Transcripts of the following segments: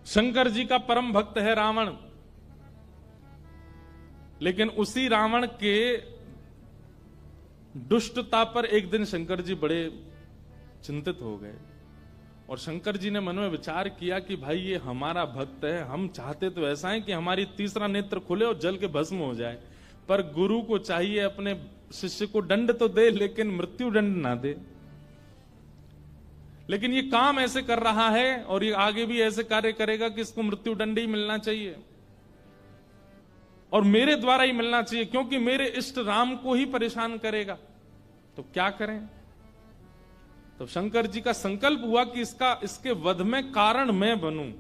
शंकर जी का परम भक्त है रावण, लेकिन उसी रावण के दुष्टता पर एक दिन शंकर जी बड़े चिंतित हो गए और शंकर जी ने मन में विचार किया कि भाई ये हमारा भक्त है, हम चाहते तो ऐसा है कि हमारी तीसरा नेत्र खुले और जल के भस्म हो जाए, पर गुरु को चाहिए अपने शिष्य को दंड तो दे लेकिन मृत्यु दंड ना दे। लेकिन ये काम ऐसे कर रहा है और ये आगे भी ऐसे कार्य करेगा कि इसको मृत्यु दंड ही मिलना चाहिए और मेरे द्वारा ही मिलना चाहिए, क्योंकि मेरे इष्ट राम को ही परेशान करेगा। तो क्या करें? तो शंकर जी का संकल्प हुआ कि इसके वध में कारण मैं बनूं।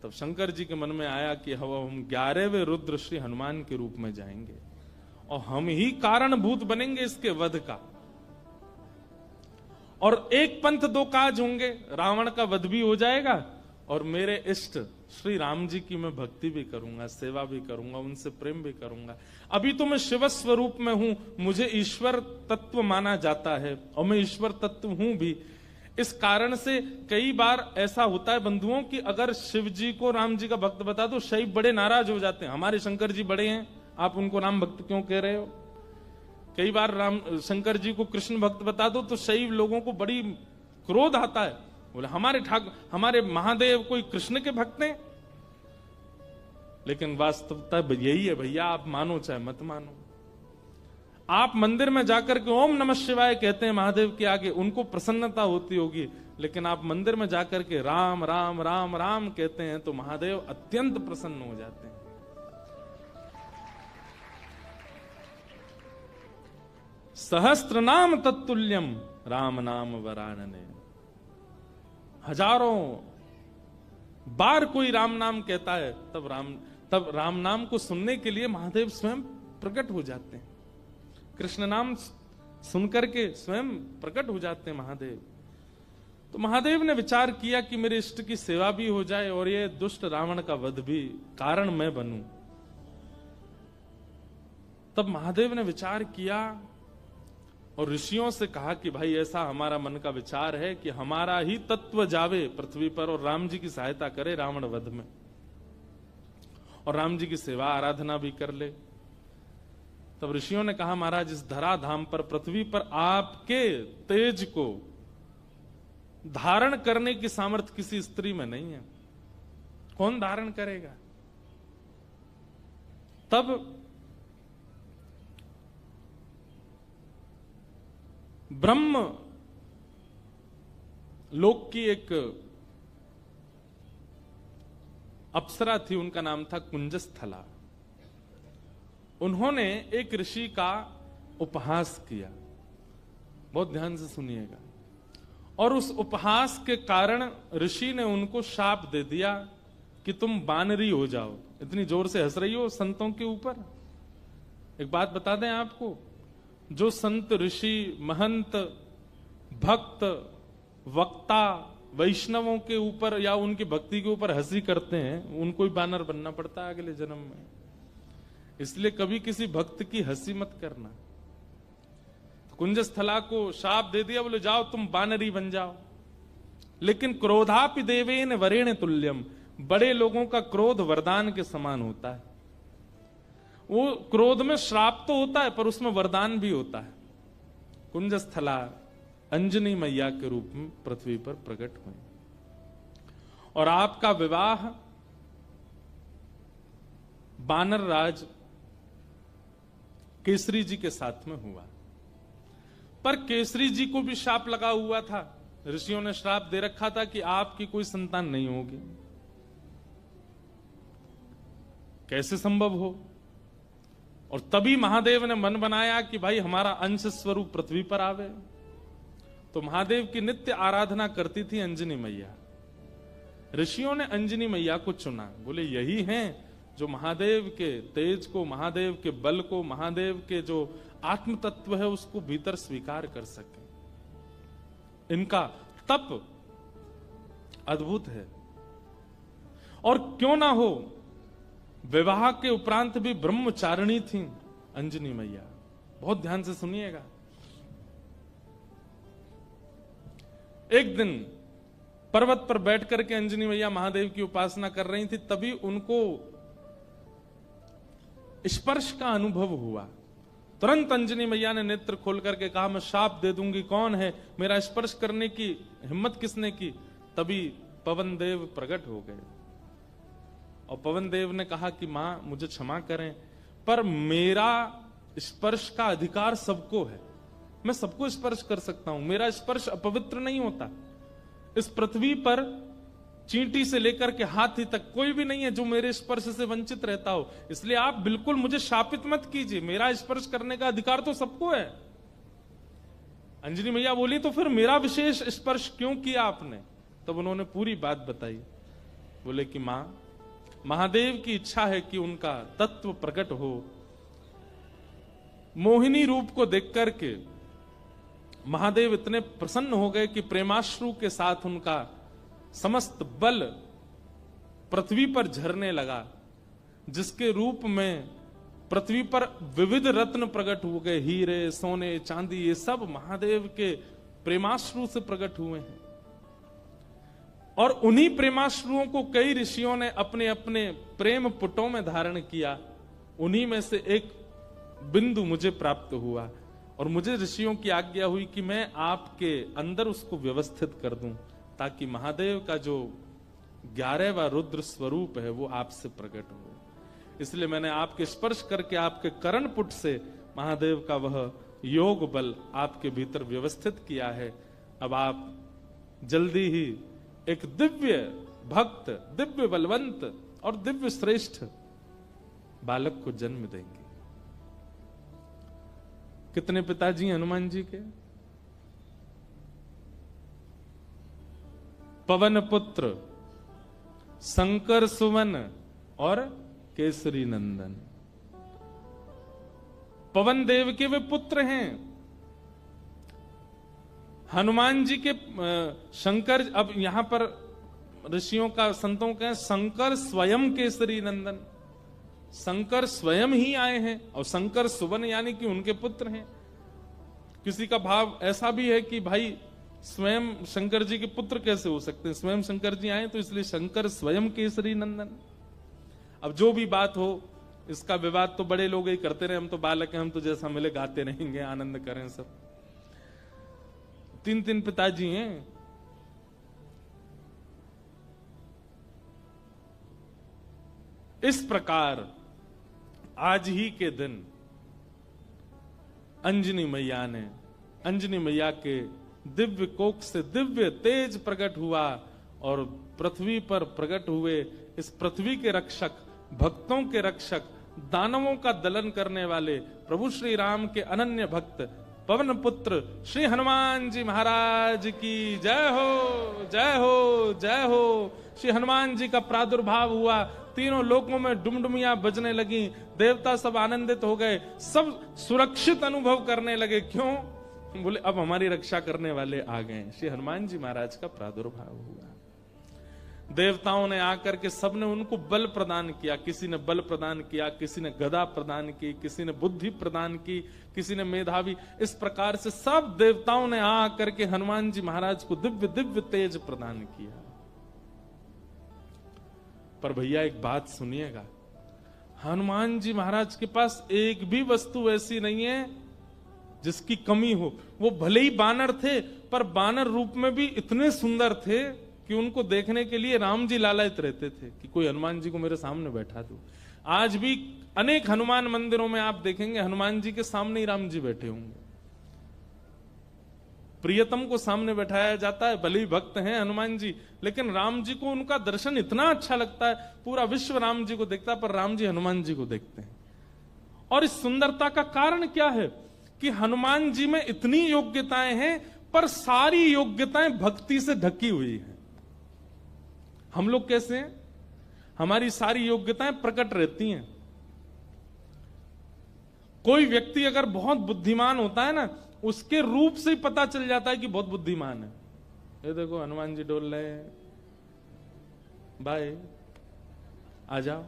तब शंकर जी के मन में आया कि हम 11वें रुद्र श्री हनुमान के रूप में जाएंगे और हम ही कारणभूत बनेंगे इसके वध का, और एक पंथ दो काज होंगे, रावण का वध भी हो जाएगा और मेरे इष्ट श्री राम जी की मैं भक्ति भी करूंगा, सेवा भी करूंगा, उनसे प्रेम भी करूंगा। अभी तो मैं शिव स्वरूप में हूं, मुझे ईश्वर तत्व माना जाता है और मैं ईश्वर तत्व हूं भी। इस कारण से कई बार ऐसा होता है बंधुओं कि अगर शिव जी को राम जी का भक्त बता दो, शैव बड़े नाराज हो जाते हैं, हमारे शंकर जी बड़े हैं, आप उनको राम भक्त क्यों कह रहे हो। कई बार शंकर जी को कृष्ण भक्त बता दो तो शैव लोगों को बड़ी क्रोध आता है, बोले हमारे महादेव कोई कृष्ण के भक्त हैं। लेकिन वास्तवता यही है भैया, आप मानो चाहे मत मानो। आप मंदिर में जाकर के ओम नमः शिवाय कहते हैं महादेव के आगे, उनको प्रसन्नता होती होगी, लेकिन आप मंदिर में जाकर के राम राम राम राम कहते हैं तो महादेव अत्यंत प्रसन्न हो जाते हैं। सहस्त्र नाम तत्तुल्यम राम नाम वरानने। हजारों बार कोई राम नाम कहता है तब राम नाम को सुनने के लिए महादेव स्वयं प्रकट हो जाते हैं। कृष्ण नाम सुनकर के स्वयं प्रकट हो जाते हैं महादेव। तो महादेव ने विचार किया कि मेरे इष्ट की सेवा भी हो जाए और ये दुष्ट रावण का वध भी कारण मैं बनूं। तब महादेव ने विचार किया और ऋषियों से कहा कि भाई ऐसा हमारा मन का विचार है कि हमारा ही तत्व जावे पृथ्वी पर और राम जी की सहायता करे रावण वध में, और राम जी की सेवा आराधना भी कर ले। तब ऋषियों ने कहा महाराज इस धराधाम पर पृथ्वी पर आपके तेज को धारण करने की सामर्थ्य किसी स्त्री में नहीं है, कौन धारण करेगा। तब ब्रह्म लोक की एक अप्सरा थी, उनका नाम था कुंजस्थला। उन्होंने एक ऋषि का उपहास किया, बहुत ध्यान से सुनिएगा, और उस उपहास के कारण ऋषि ने उनको शाप दे दिया कि तुम बानरी हो जाओ। इतनी जोर से हंस रही हो संतों के ऊपर। एक बात बता दें आपको, जो संत ऋषि महंत भक्त वक्ता वैष्णवों के ऊपर या उनकी भक्ति के ऊपर हंसी करते हैं, उनको ही बानर बनना पड़ता है अगले जन्म में। इसलिए कभी किसी भक्त की हंसी मत करना। कुंजस्थला को शाप दे दिया, बोले जाओ तुम बानरी बन जाओ। लेकिन क्रोधापि देवेन वरेण तुल्यम, बड़े लोगों का क्रोध वरदान के समान होता है। वो क्रोध में श्राप तो होता है पर उसमें वरदान भी होता है। कुंजस्थला अंजनी मैया के रूप में पृथ्वी पर प्रकट हुई और आपका विवाह बानर राज केसरी जी के साथ में हुआ। पर केसरी जी को भी शाप लगा हुआ था, ऋषियों ने श्राप दे रखा था कि आपकी कोई संतान नहीं होगी। कैसे संभव हो। और तभी महादेव ने मन बनाया कि भाई हमारा अंश स्वरूप पृथ्वी पर आवे। तो महादेव की नित्य आराधना करती थी अंजनी मैया। ऋषियों ने अंजनी मैया को चुना, बोले यही हैं जो महादेव के तेज को, महादेव के बल को, महादेव के जो आत्म तत्व है उसको भीतर स्वीकार कर सके। इनका तप अद्भुत है। और क्यों ना हो, विवाह के उपरांत भी ब्रह्मचारिणी थी अंजनी मैया। बहुत ध्यान से सुनिएगा। एक दिन पर्वत पर बैठ करके अंजनी मैया महादेव की उपासना कर रही थी, तभी उनको स्पर्श का अनुभव हुआ। तुरंत अंजनी मैया ने नेत्र खोल करके कहा, मैं शाप दे दूंगी, कौन है, मेरा स्पर्श करने की हिम्मत किसने की? तभी पवन देव प्रकट हो गए और पवन देव ने कहा कि मां मुझे क्षमा करें, पर मेरा स्पर्श का अधिकार सबको है, मैं सबको स्पर्श कर सकता हूं, मेरा स्पर्श अपवित्र नहीं होता। इस पृथ्वी पर चींटी से लेकर के हाथी तक कोई भी नहीं है जो मेरे स्पर्श से वंचित रहता हो, इसलिए आप बिल्कुल मुझे शापित मत कीजिए, मेरा स्पर्श करने का अधिकार तो सबको है। अंजनी मैया बोली, तो फिर मेरा विशेष स्पर्श क्यों किया आपने? तब उन्होंने पूरी बात बताई। बोले कि मां, महादेव की इच्छा है कि उनका तत्व प्रकट हो। मोहिनी रूप को देख करके महादेव इतने प्रसन्न हो गए कि प्रेमाश्रु के साथ उनका समस्त बल पृथ्वी पर झरने लगा, जिसके रूप में पृथ्वी पर विविध रत्न प्रकट हो गए, हीरे, सोने, चांदी, ये सब महादेव के प्रेमाश्रु से प्रकट हुए हैं। और उन्हीं प्रेमाश्रुओं को कई ऋषियों ने अपने अपने प्रेम पुटों में धारण किया। उन्हीं में से एक बिंदु मुझे प्राप्त हुआ और मुझे ऋषियों की आज्ञा हुई कि मैं आपके अंदर उसको व्यवस्थित कर दूं, ताकि महादेव का जो 11वां रुद्र स्वरूप है वो आपसे प्रकट हो। इसलिए मैंने आपके स्पर्श करके आपके करण पुट से महादेव का वह योग बल आपके भीतर व्यवस्थित किया है। अब आप जल्दी ही एक दिव्य भक्त, दिव्य बलवंत और दिव्य श्रेष्ठ बालक को जन्म देंगे। कितने पिताजी हनुमान जी के? पवन पुत्र, शंकर सुवन और केसरी नंदन। पवन देव के वे पुत्र हैं। हनुमान जी के शंकर, अब यहां पर ऋषियों का, संतों का शंकर स्वयं केसरी नंदन, शंकर स्वयं ही आए हैं और शंकर सुवन यानी कि उनके पुत्र हैं। किसी का भाव ऐसा भी है कि भाई स्वयं शंकर जी के पुत्र कैसे हो सकते हैं, स्वयं शंकर जी आए तो इसलिए शंकर स्वयं केसरी नंदन। अब जो भी बात हो, इसका विवाद तो बड़े लोग ही करते रहे, हम तो बालक हैं, हम तो जैसा मिले गाते रहेंगे, आनंद करें सब। 3 पिताजी हैं। इस प्रकार आज ही के दिन अंजनी मैया ने, अंजनी मैया के दिव्य कोख से दिव्य तेज प्रकट हुआ और पृथ्वी पर प्रकट हुए इस पृथ्वी के रक्षक, भक्तों के रक्षक, दानवों का दलन करने वाले प्रभु श्री राम के अनन्य भक्त पवन पुत्र श्री हनुमान जी महाराज की जय हो, जय हो, जय हो। श्री हनुमान जी का प्रादुर्भाव हुआ, तीनों लोकों में डुमडुमियां बजने लगी, देवता सब आनंदित हो गए, सब सुरक्षित अनुभव करने लगे। क्यों? बोले अब हमारी रक्षा करने वाले आ गए। श्री हनुमान जी महाराज का प्रादुर्भाव हुआ। देवताओं ने आकर के सबने उनको बल प्रदान किया, किसी ने बल प्रदान किया, किसी ने गदा प्रदान की, किसी ने बुद्धि प्रदान की, किसी ने मेधावी। इस प्रकार से सब देवताओं ने आकर के हनुमान जी महाराज को दिव्य दिव्य तेज प्रदान किया। पर भैया एक बात सुनिएगा, हनुमान जी महाराज के पास एक भी वस्तु ऐसी नहीं है जिसकी कमी हो। वो भले ही बानर थे, पर बानर रूप में भी इतने सुंदर थे कि उनको देखने के लिए राम जी लालायित रहते थे कि कोई हनुमान जी को मेरे सामने बैठा दो। आज भी अनेक हनुमान मंदिरों में आप देखेंगे हनुमान जी के सामने ही राम जी बैठे होंगे। प्रियतम को सामने बैठाया जाता है, भले ही भक्त हैं हनुमान जी, लेकिन राम जी को उनका दर्शन इतना अच्छा लगता है, पूरा विश्व राम जी को देखता है, पर राम जी हनुमान जी को देखते हैं। और इस सुंदरता का कारण क्या है कि हनुमान जी में इतनी योग्यताएं हैं, पर सारी योग्यताएं भक्ति से ढकी हुई हैं। हम लोग कैसे हैं? हमारी सारी योग्यताएं प्रकट रहती हैं। कोई व्यक्ति अगर बहुत बुद्धिमान होता है ना, उसके रूप से ही पता चल जाता है कि बहुत बुद्धिमान है। ये देखो हनुमान जी डोल रहे हैं, भाई आ जाओ,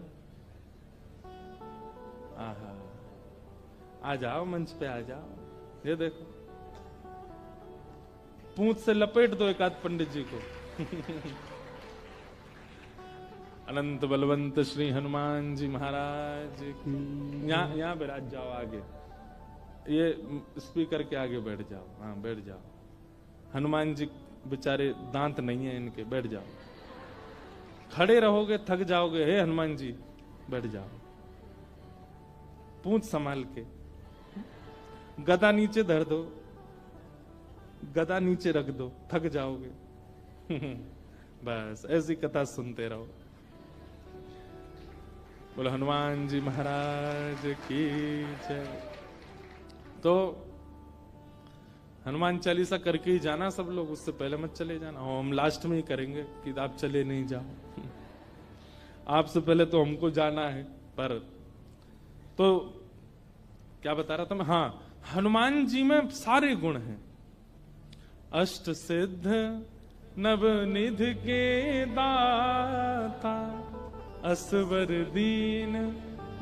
आहा आ जाओ, मंच पे आ जाओ। ये देखो पूंछ से लपेट दो एक आध पंडित जी को, अनंत बलवंत श्री हनुमान जी महाराज की। यहाँ बैठ जाओ आगे, ये स्पीकर के आगे बैठ जाओ। हाँ बैठ जाओ। हनुमान जी बेचारे दांत नहीं है इनके, बैठ जाओ। खड़े रहोगे थक जाओगे। हे हनुमान जी बैठ जाओ, पूंछ संभाल के। गदा नीचे धर दो, गदा नीचे रख दो, थक जाओगे। बस ऐसी कथा सुनते रहो। बोलो हनुमान जी महाराज की जय। तो हनुमान चालीसा करके ही जाना सब लोग, उससे पहले मत चले जाना। हम लास्ट में ही करेंगे कि आप चले नहीं जाओ। आपसे पहले तो हमको जाना है। पर तो क्या बता रहा था मैं? हाँ, हनुमान जी में सारे गुण हैं। अष्ट सिद्ध नवनिधि के दाता, असवर दीन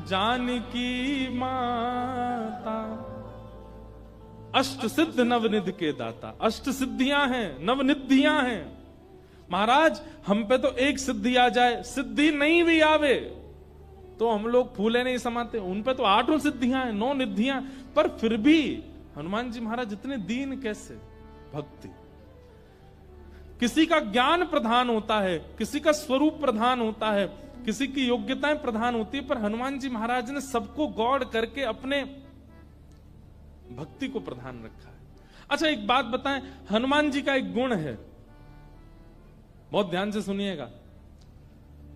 जानकी माता। अष्ट सिद्ध नवनिधि के दाता, अष्ट सिद्धियां हैं, नवनिधियां हैं। महाराज हम पे तो एक सिद्धि आ जाए, सिद्धि नहीं भी आवे तो हम लोग फूले नहीं समाते। उन पे तो 8 सिद्धियां हैं, 9 निधियां, पर फिर भी हनुमान जी महाराज इतने दीन कैसे? भक्ति। किसी का ज्ञान प्रधान होता है, किसी का स्वरूप प्रधान होता है, किसी की योग्यताएं प्रधान होती है, पर हनुमान जी महाराज ने सबको गौड़ करके अपने भक्ति को प्रधान रखा है। अच्छा एक बात बताएं, हनुमान जी का एक गुण है, बहुत ध्यान से सुनिएगा।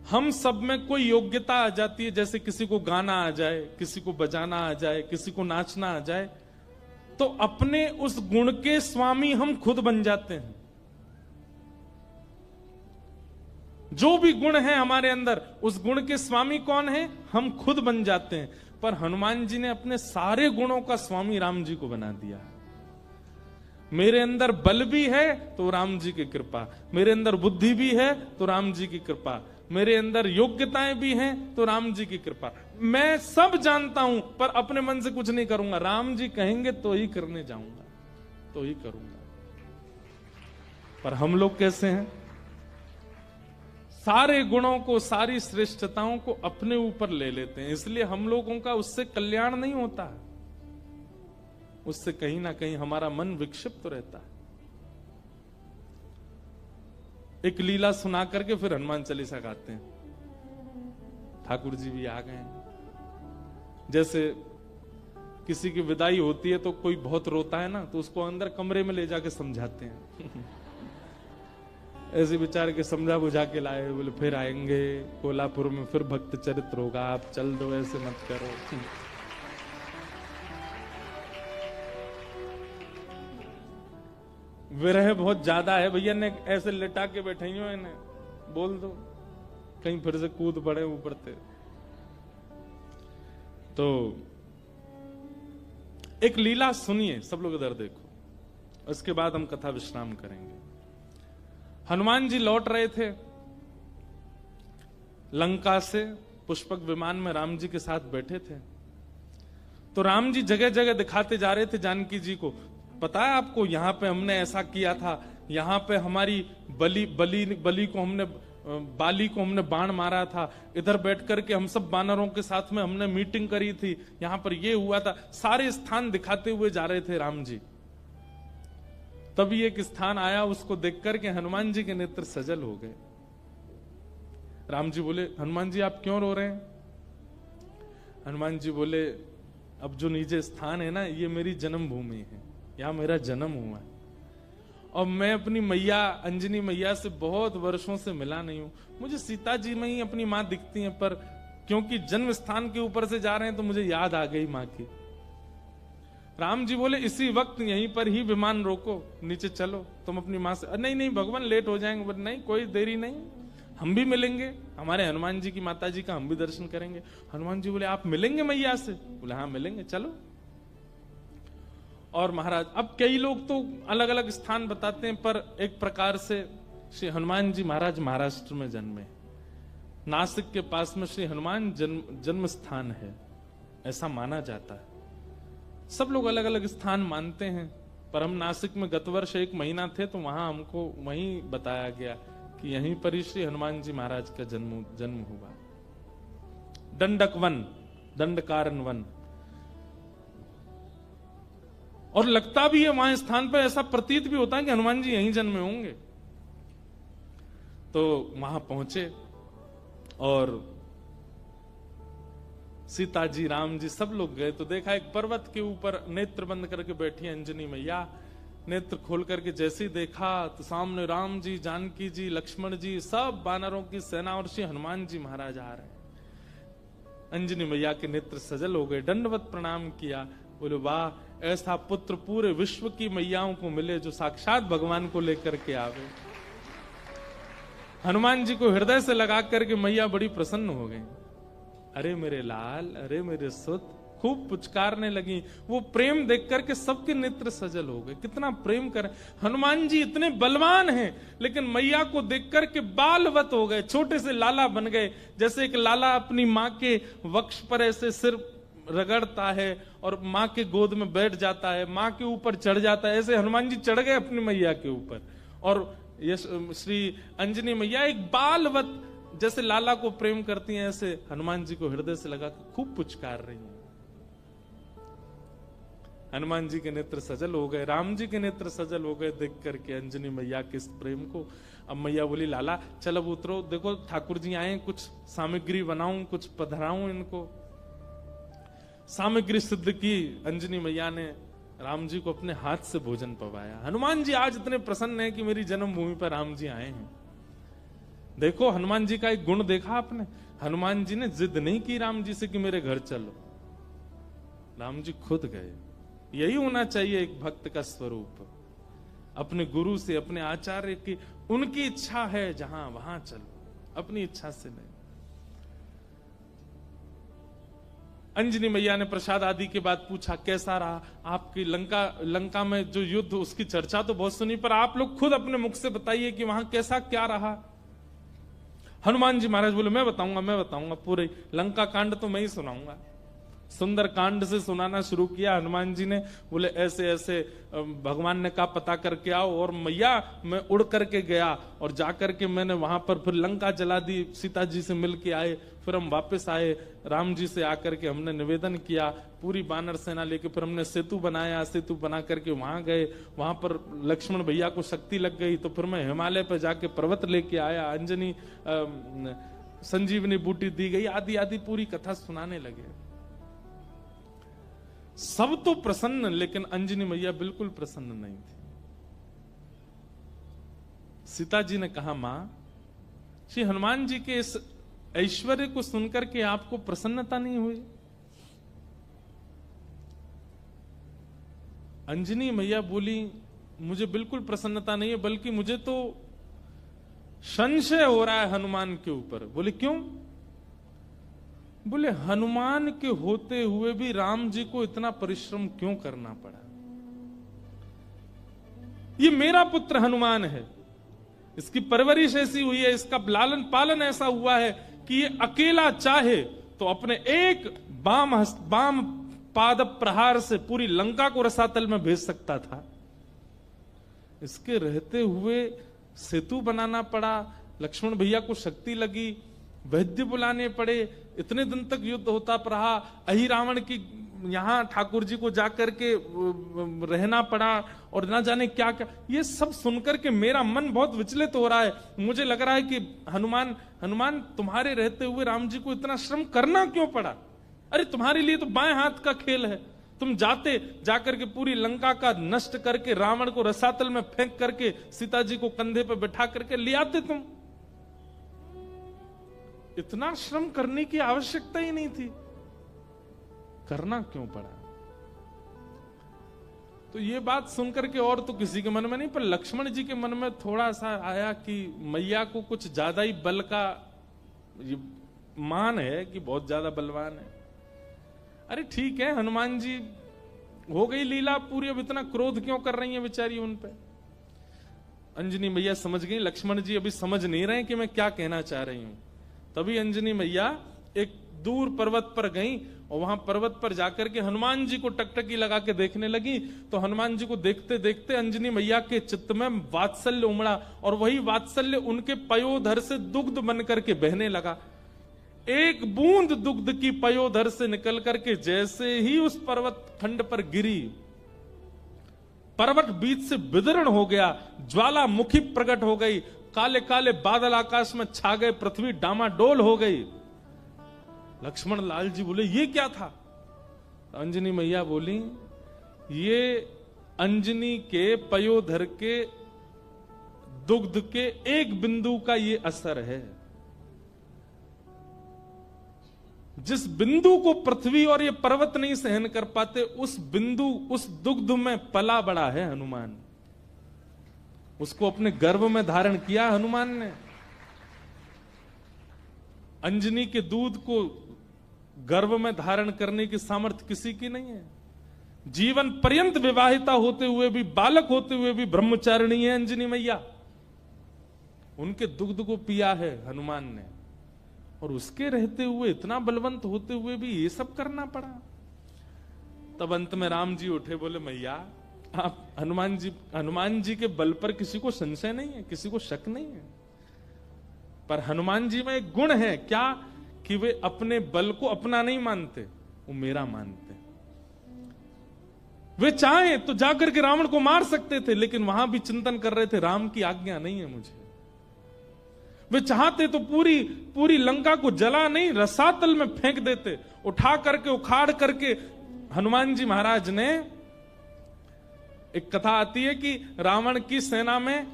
हम सब में कोई योग्यता आ जाती है, जैसे किसी को गाना आ जाए, किसी को बजाना आ जाए, किसी को नाचना आ जाए, तो अपने उस गुण के स्वामी हम खुद बन जाते हैं। जो भी गुण है हमारे अंदर, उस गुण के स्वामी कौन है? हम खुद बन जाते हैं। पर हनुमान जी ने अपने सारे गुणों का स्वामी राम जी को बना दिया। मेरे अंदर बल भी है तो राम जी की कृपा, मेरे अंदर बुद्धि भी है तो राम जी की कृपा, मेरे अंदर योग्यताएं भी हैं तो राम जी की कृपा। मैं सब जानता हूं पर अपने मन से कुछ नहीं करूंगा, राम जी कहेंगे तो ही करने जाऊंगा, तो ही करूंगा। पर हम लोग कैसे हैं? सारे गुणों को, सारी श्रेष्ठताओं को अपने ऊपर ले लेते हैं, इसलिए हम लोगों का उससे कल्याण नहीं होता है। उससे कहीं ना कहीं हमारा मन विक्षिप्त रहता है। एक लीला सुना करके फिर हनुमान चालीसा गाते हैं। ठाकुर जी भी आ गए। जैसे किसी की विदाई होती है तो कोई बहुत रोता है ना, तो उसको अंदर कमरे में ले जाके समझाते हैं। ऐसे बेचारे के समझा बुझा के लाए, बोले फिर आएंगे कोल्हापुर में, फिर भक्त चरित्र होगा, आप चल दो, ऐसे मत करो। विरह बहुत ज्यादा है भैया, ने ऐसे लिटा के बैठे हो, इन्हें बोल दो कहीं फिर से कूद पड़े ऊपर से। तो एक लीला सुनिए, सब लोग इधर देखो, उसके बाद हम कथा विश्राम करेंगे। हनुमान जी लौट रहे थे लंका से, पुष्पक विमान में राम जी के साथ बैठे थे। तो राम जी जगह जगह दिखाते जा रहे थे जानकी जी को, पता है आपको यहाँ पे हमने ऐसा किया था, यहाँ पे हमारी बली को हमने, बाली को हमने बाण मारा था, इधर बैठ करके हम सब बानरों के साथ में हमने मीटिंग करी थी, यहाँ पर ये हुआ था। सारे स्थान दिखाते हुए जा रहे थे राम जी। तभी एक स्थान आया, उसको देख करके हनुमान जी के नेत्र सजल हो गए। राम जी बोले, हनुमान जी आप क्यों रो रहे हैं? हनुमान जी बोले, अब जो नीचे स्थान है ना, ये मेरी जन्मभूमि है, यहाँ मेरा जन्म हुआ है, और मैं अपनी मैया अंजनी मैया से बहुत वर्षों से मिला नहीं हूं। मुझे सीता जी में ही अपनी माँ दिखती हैं, पर क्योंकि जन्म स्थान के ऊपर से जा रहे हैं तो मुझे याद आ गई माँ की। राम जी बोले, इसी वक्त यहीं पर ही विमान रोको, नीचे चलो, तुम अपनी माँ से। नहीं नहीं भगवान लेट हो जाएंगे। बोले नहीं, कोई देरी नहीं, हम भी मिलेंगे, हमारे हनुमान जी की माता जी का हम भी दर्शन करेंगे। हनुमान जी बोले, आप मिलेंगे मैया से? बोले हाँ मिलेंगे, चलो। और महाराज, अब कई लोग तो अलग अलग स्थान बताते हैं, पर एक प्रकार से श्री हनुमान जी महाराज महाराष्ट्र में जन्मे, नासिक के पास में श्री हनुमान जन्म स्थान है, ऐसा माना जाता है। सब लोग अलग अलग स्थान मानते हैं, पर हम नासिक में गत वर्ष 1 महीना थे तो वहां हमको वहीं बताया गया कि यहीं पर ही श्री हनुमान जी महाराज का जन्म हुआ। दंडक वन, दंडकारन वन। और लगता भी है वहां स्थान पर, ऐसा प्रतीत भी होता है कि हनुमान जी यहीं जन्मे होंगे। तो वहां पहुंचे और सीता जी, राम जी सब लोग गए तो देखा एक पर्वत के ऊपर नेत्र बंद करके बैठी अंजनी मैया। नेत्र खोल करके जैसे ही देखा तो सामने राम जी, जानकी जी, लक्ष्मण जी, सब वानरों की सेना और श्री हनुमान जी महाराज आ रहे हैं। अंजनी मैया के नेत्र सजल हो गए, दंडवत प्रणाम किया, बोले वाह, ऐसा पुत्र पूरे विश्व की मैयाओं को मिले जो साक्षात भगवान को लेकर के आवे। हनुमान जी को हृदय से लगा करके मैया बड़ी प्रसन्न हो गई। अरे मेरे लाल, अरे मेरे सुत, खूब पुचकारने लगी। वो प्रेम देख करके सबके नेत्र सजल हो गए। कितना प्रेम कर, हनुमान जी इतने बलवान हैं लेकिन मैया को देख करके बालवत हो गए, छोटे से लाला बन गए। जैसे एक लाला अपनी माँ के वक्ष पर ऐसे सिर रगड़ता है और माँ के गोद में बैठ जाता है, माँ के ऊपर चढ़ जाता है, ऐसे हनुमान जी चढ़ गए अपनी मैया के ऊपर। और ये श्री अंजनी मैया एक बालवत जैसे लाला को प्रेम करती हैं, ऐसे हनुमान जी को हृदय से लगा के खूब पुचकार रही हैं। हनुमान जी के नेत्र सजल हो गए, राम जी के नेत्र सजल हो गए देख करके अंजनी मैया के इस प्रेम को। अब मैया बोली लाला चल अब उतरो, देखो ठाकुर जी आए, कुछ सामग्री बनाऊं, कुछ पधराऊं इनको। सामग्री सिद्ध की अंजनी मैया ने, राम जी को अपने हाथ से भोजन पवाया। हनुमान जी आज इतने प्रसन्न हैं कि मेरी जन्मभूमि पर राम जी आए हैं। देखो हनुमान जी का एक गुण देखा आपने, हनुमान जी ने जिद नहीं की राम जी से कि मेरे घर चलो, राम जी खुद गए। यही होना चाहिए एक भक्त का स्वरूप, अपने गुरु से, अपने आचार्य की, उनकी इच्छा है जहां वहां चलो, अपनी इच्छा से नहीं। अंजनी मैया ने प्रसाद आदि के बाद पूछा कैसा रहा आपकी लंका में जो युद्ध, उसकी चर्चा तो बहुत सुनी, पर आप लोग खुद अपने मुख से बताइए कि वहां कैसा क्या रहा। हनुमान जी महाराज बोले मैं बताऊंगा, पूरे लंका कांड तो मैं ही सुनाऊंगा। सुंदर कांड से सुनाना शुरू किया हनुमान जी ने। बोले ऐसे ऐसे भगवान ने कहा पता करके आओ, और मैया मैं उड़ करके गया और जाकर के मैंने वहां पर फिर लंका जला दी, सीता जी से मिल के आए, फिर हम वापस आए, राम जी से आकर के हमने निवेदन किया, पूरी बानर सेना लेके फिर हमने सेतु बनाया, सेतु बना करके वहां गए, वहां पर लक्ष्मण भैया को शक्ति लग गई तो फिर मैं हिमालय पर जाके पर्वत लेके आया, अंजनी संजीवनी बूटी दी गई, आदि आदि पूरी कथा सुनाने लगे। सब तो प्रसन्न, लेकिन अंजनी मैया बिल्कुल प्रसन्न नहीं थी। सीता जी ने कहा मां, श्री हनुमान जी के इस ऐश्वर्य को सुनकर के आपको प्रसन्नता नहीं हुई? अंजनी मैया बोली मुझे बिल्कुल प्रसन्नता नहीं है, बल्कि मुझे तो संशय हो रहा है हनुमान के ऊपर। बोले क्यों? बोले हनुमान के होते हुए भी राम जी को इतना परिश्रम क्यों करना पड़ा? ये मेरा पुत्र हनुमान है, इसकी परवरिश ऐसी हुई है, इसका लालन पालन ऐसा हुआ है कि ये अकेला चाहे तो अपने एक बाम पाद प्रहार से पूरी लंका को रसातल में भेज सकता था। इसके रहते हुए सेतु बनाना पड़ा, लक्ष्मण भैया को शक्ति लगी, वैद्य बुलाने पड़े, इतने दिन तक युद्ध होता रहा, अहि रावण की यहां ठाकुर जी को जाकर के रहना पड़ा, और ना जाने क्या क्या। ये सब सुनकर के मेरा मन बहुत विचलित हो रहा है। मुझे लग रहा है कि हनुमान तुम्हारे रहते हुए राम जी को इतना श्रम करना क्यों पड़ा? अरे तुम्हारे लिए तो बाएं हाथ का खेल है, तुम जाकर के पूरी लंका का नष्ट करके रावण को रसातल में फेंक करके सीता जी को कंधे पे बैठा करके ले आते तुम। इतना श्रम करने की आवश्यकता ही नहीं थी, करना क्यों पड़ा? तो ये बात सुनकर के और तो किसी के मन में नहीं, पर लक्ष्मण जी के मन में थोड़ा सा आया कि मैया को कुछ ज्यादा ही बल का मान है कि बहुत ज्यादा बलवान है। अरे ठीक है, हनुमान जी हो गई लीला पूरी, अब इतना क्रोध क्यों कर रही है बेचारी उन पे? अंजनी मैया समझ गई, लक्ष्मण जी अभी समझ नहीं रहे कि मैं क्या कहना चाह रही हूं। तभी अंजनी मैया एक दूर पर्वत पर गई और वहां पर्वत पर जाकर के हनुमान जी को टकटकी लगा के देखने लगी। तो हनुमान जी को देखते देखते अंजनी मैया के चित्त में वात्सल्य उमड़ा और वही वात्सल्य उनके पयोधर से दुग्ध बन करके बहने लगा। एक बूंद दुग्ध की पयोधर से निकल करके जैसे ही उस पर्वत खंड पर गिरी, पर्वत बीच से विदीर्ण हो गया, ज्वालामुखी प्रकट हो गई, काले काले बादल आकाश में छा गए, पृथ्वी डामाडोल हो गई। लक्ष्मण लाल जी बोले ये क्या था? अंजनी मैया बोली ये अंजनी के पयोधर के दुग्ध के एक बिंदु का ये असर है। जिस बिंदु को पृथ्वी और ये पर्वत नहीं सहन कर पाते, उस बिंदु, उस दुग्ध में पला बड़ा है हनुमान। उसको अपने गर्भ में धारण किया हनुमान ने। अंजनी के दूध को गर्भ में धारण करने की सामर्थ्य किसी की नहीं है। जीवन पर्यंत विवाहिता होते हुए भी, बालक होते हुए भी ब्रह्मचारिणी है अंजनी मैया। उनके दुग्ध को पिया है हनुमान ने, और उसके रहते हुए, इतना बलवंत होते हुए भी ये सब करना पड़ा। तब अंत में राम जी उठे, बोले मैया आप हनुमान जी के बल पर किसी को संशय नहीं है, किसी को शक नहीं है, पर हनुमान जी में एक गुण है क्या कि वे अपने बल को अपना नहीं मानते, वो मेरा मानते। वे चाहे तो जाकर के रावण को मार सकते थे, लेकिन वहां भी चिंतन कर रहे थे राम की आज्ञा नहीं है मुझे। वे चाहते तो पूरी लंका को जला नहीं, रसातल में फेंक देते, उठा करके उखाड़ करके। हनुमान जी महाराज ने, एक कथा आती है कि रावण की सेना में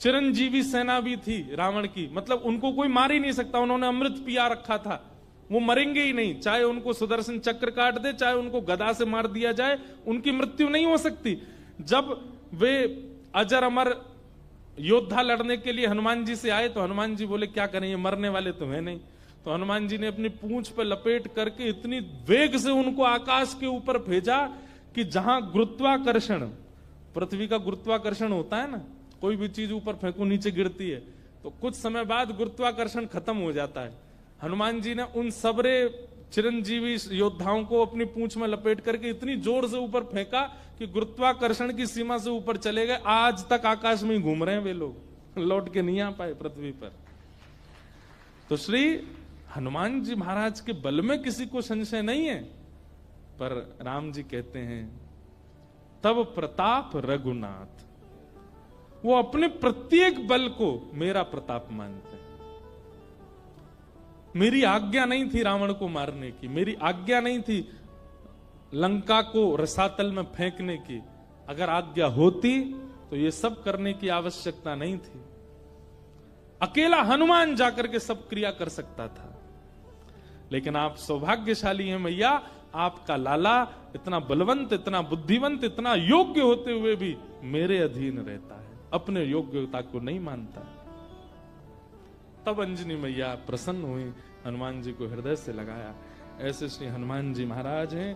चिरंजीवी सेना भी थी रावण की, मतलब उनको कोई मार ही नहीं सकता, उन्होंने अमृत पिया रखा था, वो मरेंगे ही नहीं, चाहे उनको सुदर्शन चक्र काट दे, चाहे उनको गदा से मार दिया जाए, उनकी मृत्यु नहीं हो सकती। जब वे अजर अमर योद्धा लड़ने के लिए हनुमान जी से आए तो हनुमान जी बोले क्या करें, ये मरने वाले तो है नहीं। तो हनुमान जी ने अपनी पूंछ पर लपेट करके इतनी वेग से उनको आकाश के ऊपर भेजा कि जहां गुरुत्वाकर्षण, पृथ्वी का गुरुत्वाकर्षण होता है ना, कोई भी चीज ऊपर फेंको नीचे गिरती है, तो कुछ समय बाद गुरुत्वाकर्षण खत्म हो जाता है। हनुमान जी ने उन सबरे चिरंजीवी योद्धाओं को अपनी पूंछ में लपेट करके इतनी जोर से ऊपर फेंका कि गुरुत्वाकर्षण की सीमा से ऊपर चले गए। आज तक आकाश में ही घूम रहे हैं वे लोग, लौट के नहीं आ पाए पृथ्वी पर। तो श्री हनुमान जी महाराज के बल में किसी को संशय नहीं है, पर राम जी कहते हैं तब प्रताप रघुनाथ, वो अपने प्रत्येक बल को मेरा प्रताप मानते हैं। मेरी आज्ञा नहीं थी रावण को मारने की, मेरी आज्ञा नहीं थी लंका को रसातल में फेंकने की। अगर आज्ञा होती तो ये सब करने की आवश्यकता नहीं थी। अकेला हनुमान जाकर के सब क्रिया कर सकता था, लेकिन आप सौभाग्यशाली हैं मैया, आपका लाला इतना बलवंत, इतना बुद्धिवंत, इतना योग्य होते हुए भी मेरे अधीन रहता है, अपने योग्यता को नहीं मानता। तब अंजनी मैया प्रसन्न हुई, हनुमान जी को हृदय से लगाया। ऐसे श्री हनुमान जी महाराज हैं।